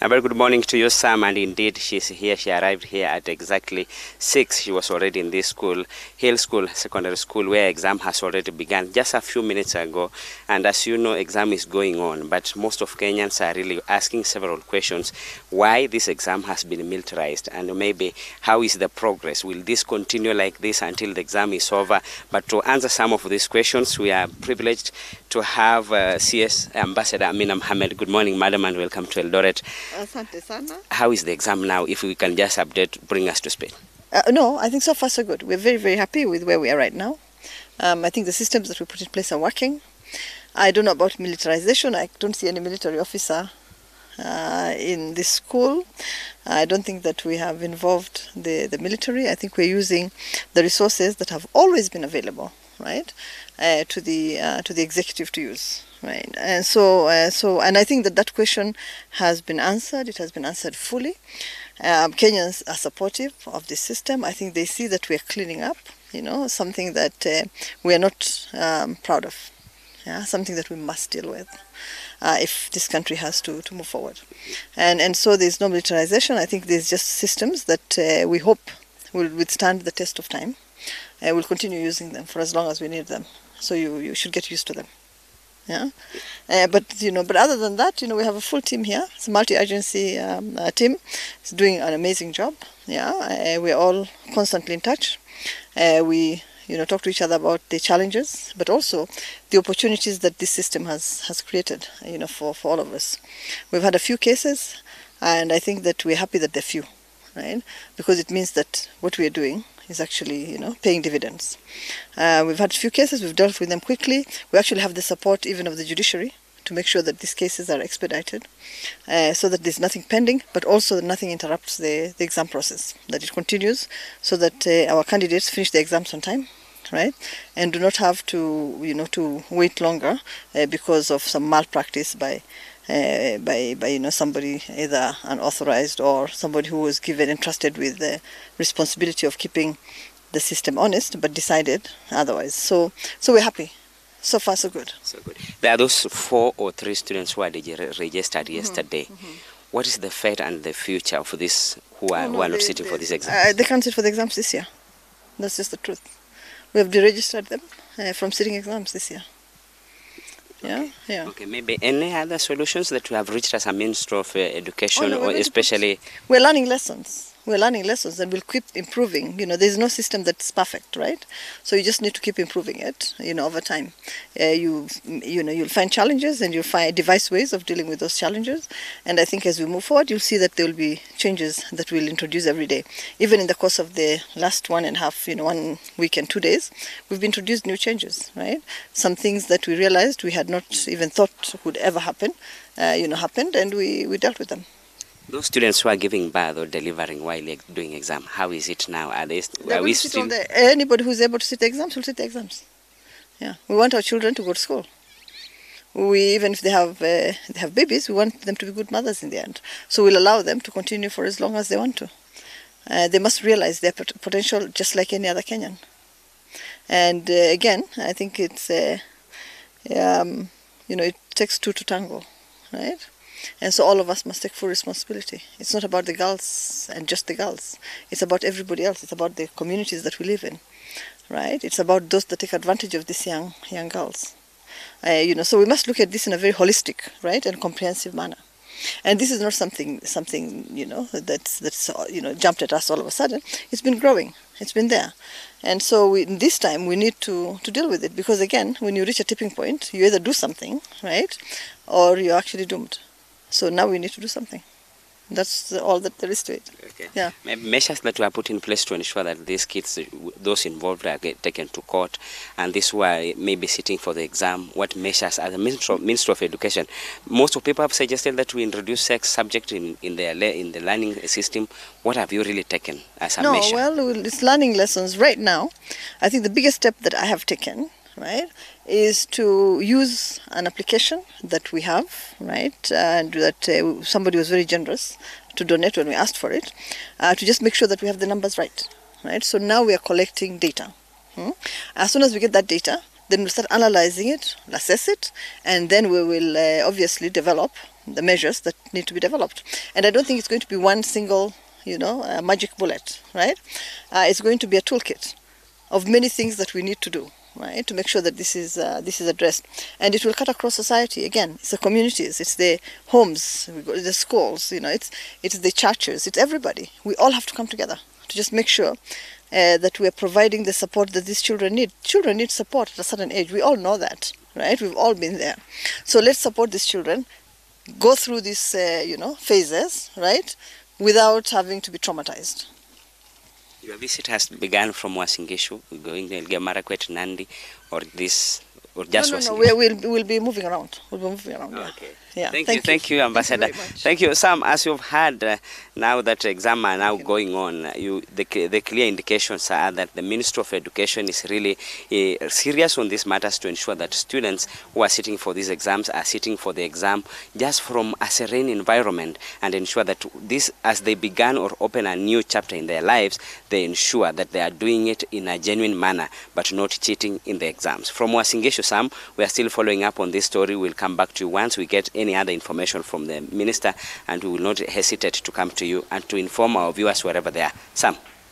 A very good morning to you, Sam. And indeed, she's here. She arrived here at exactly 6. She was already in this school, Hill School, secondary school, where exam has already begun just a few minutes ago. And as you know, exam is going on. But most of Kenyans are really asking several questions. Why this exam has been militarized? And maybe how is the progress? Will this continue like this until the exam is over? But to answer some of these questions, we are privileged to have CS Ambassador Amina Mohammed. Good morning, madam, and welcome to Eldoret. Asante sana. How is the exam now? If we can just update, bring us to speed. No, I think so far so good. We're very, very happy with where we are right now. I think the systems that we put in place are working. I don't know about militarization. I don't see any military officer in this school. I don't think that we have involved the military. I think we're using the resources that have always been available, right, to the executive to use. Right, and and I think that question has been answered. It has been answered fully. Kenyans are supportive of this system. I think they see that we are cleaning up, something that we are not proud of. Yeah, something that we must deal with if this country has to move forward. And so there's no militarization. I think there's just systems that we hope will withstand the test of time. We'll continue using them for as long as we need them. So you should get used to them. Yeah, but other than that, we have a full team here. It's a multi-agency team. It's doing an amazing job. Yeah, we're all constantly in touch. We talk to each other about the challenges, but also the opportunities that this system has created. For all of us. We've had a few cases, and I think that we're happy that they're few, right? Because it means that what we are doing is actually, paying dividends. We've had a few cases, we've dealt with them quickly. We actually have the support even of the judiciary to make sure that these cases are expedited so that there's nothing pending, but also that nothing interrupts the exam process, that it continues so that our candidates finish the exams on time, right, and do not have to, to wait longer because of some malpractice by somebody either unauthorized or somebody who was entrusted with the responsibility of keeping the system honest but decided otherwise. So we're happy. So far so good. So good. There are those 4 or 3 students who are registered yesterday. What is the fate and the future of this who are not sitting for this exam? They can't sit for the exams this year. That's just the truth. We have deregistered them from sitting exams this year. Okay. Yeah. Okay. Maybe any other solutions that we have reached as a Ministry of Education, or especially? We're learning lessons. We're learning lessons, and we'll keep improving. There's no system that's perfect, right? So you just need to keep improving it. Over time, you'll find challenges, and you'll devise ways of dealing with those challenges. And I think as we move forward, you'll see that there will be changes that we'll introduce every day. Even in the course of the last 1.5, 1 week and 2 days, we've introduced new changes, right? Some things that we realized we had not even thought would ever happen, happened, and we dealt with them. Those students who are giving birth or delivering while doing exam, how is it now? Are we still? Anybody who's able to sit the exams will sit the exams. Yeah, we want our children to go to school. Even if they have babies, we want them to be good mothers in the end. So we'll allow them to continue for as long as they want to. They must realize their potential just like any other Kenyan. And again, I think it's it takes 2 to tango, right? And so all of us must take full responsibility. It's not about the girls and just the girls. It's about everybody else. It's about the communities that we live in, right? It's about those that take advantage of these young girls. So we must look at this in a very holistic, right, and comprehensive manner. And this is not something that's jumped at us all of a sudden. It's been growing. It's been there. And so this time we need to deal with it, because again, when you reach a tipping point, you either do something, right, or you're actually doomed. So now we need to do something. That's all that there is to it. Okay. Yeah. Measures that were put in place to ensure that these kids, those involved, are taken to court, and these who are maybe sitting for the exam, what measures as a Minister of Education? Most of people have suggested that we introduce sex subject in the learning system. What have you really taken as a measure? Well, it's learning lessons right now. I think the biggest step that I have taken, right, is to use an application that we have, right, and that somebody was very generous to donate when we asked for it, to just make sure that we have the numbers right. So now we are collecting data. As soon as we get that data, then we'll start analyzing it, assess it, and then we will obviously develop the measures that need to be developed. And I don't think it's going to be one single, magic bullet, right? It's going to be a toolkit of many things that we need to do, right, to make sure that this is addressed. And it will cut across society. Again, it's the communities, it's the homes, the schools, it's the churches, it's everybody. We all have to come together to just make sure that we are providing the support that these children need. Children need support at a certain age. We all know that, right? We've all been there. So let's support these children, go through these, phases, right, without having to be traumatized. Your visit has begun from Uasin Gishu, going to Elgeyo Marakwet, Nandi, or just No, we'll be moving around. We'll be moving around. Oh, okay. Yeah. Thank you, Ambassador. Thank you, Sam. As you've heard, now that exams are now going on, the clear indications are that the Ministry of Education is really serious on these matters to ensure that students who are sitting for these exams are sitting for the exam just from a serene environment, and ensure that this, as they began or open a new chapter in their lives, they ensure that they are doing it in a genuine manner, but not cheating in the exams. From Uasin Gishu, Sam, we are still following up on this story. We'll come back to you once we get any other information from the minister, and we will not hesitate to come to you and to inform our viewers wherever they are. Sam.